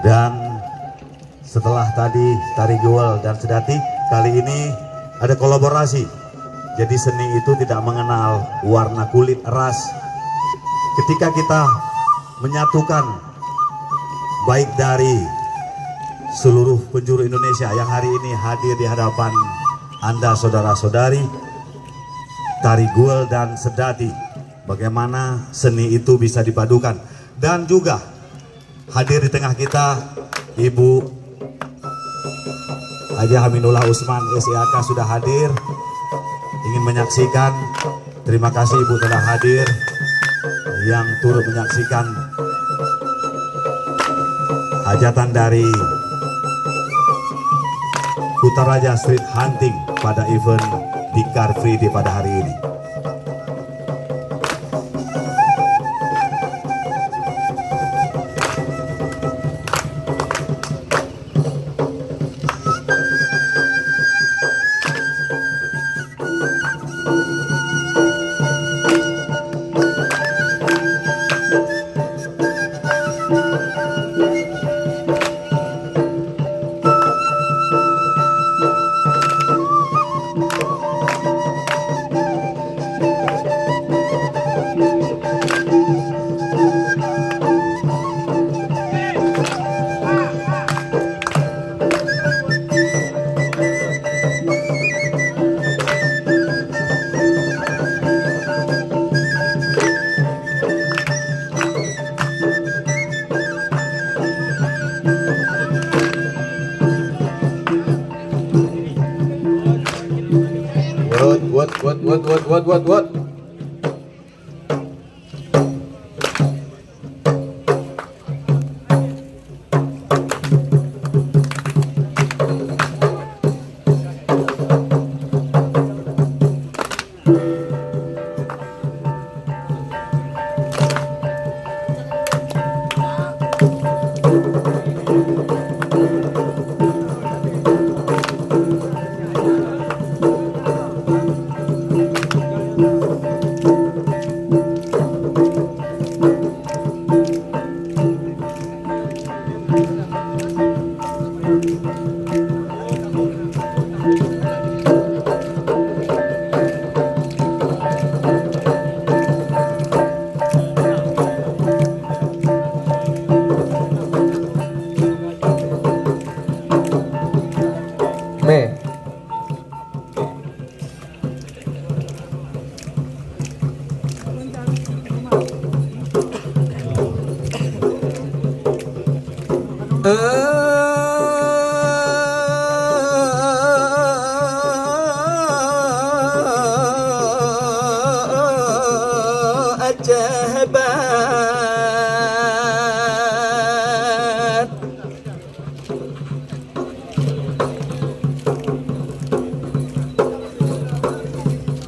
Dan setelah tadi tari Guel dan Sedati, kali ini ada kolaborasi. Jadi seni itu tidak mengenal warna kulit, ras. Ketika kita menyatukan baik dari seluruh penjuru Indonesia yang hari ini hadir di hadapan Anda saudara-saudari, tari Guel dan Sedati, bagaimana seni itu bisa dipadukan. Dan juga hadir di tengah kita Ibu Haja Aminullah Usman SIAK sudah hadir, ingin menyaksikan. Terima kasih Ibu telah hadir yang turut menyaksikan hajatan dari Kutaraja Street Hunting pada event di Car Free Day pada hari ini. What?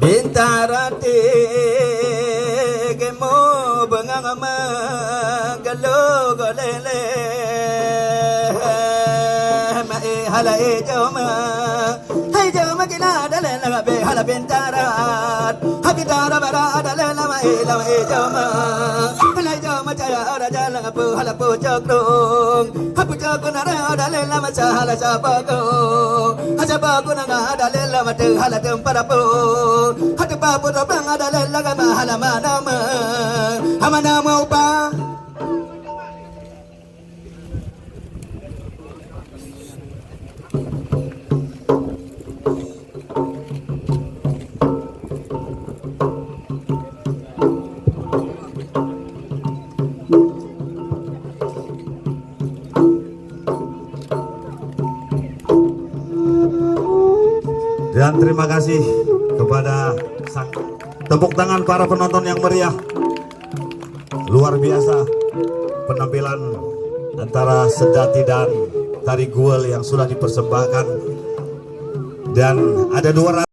Bintarati kemo bengang magalo golele mai halai joma hai joma kila dalena be hala bintarat habitara bara dalena mai joma halai joma jaya raja langapu halapu jokrong hapu joknara dalena macha hala sabago hajabago nanga dalena matu hala temparapu hatu babu dobang dalena gama hala manama amanama upa. Dan terima kasih kepada tepuk tangan para penonton yang meriah. Luar biasa penampilan antara Sedati dan tari Guel yang sudah dipersembahkan. Dan ada 200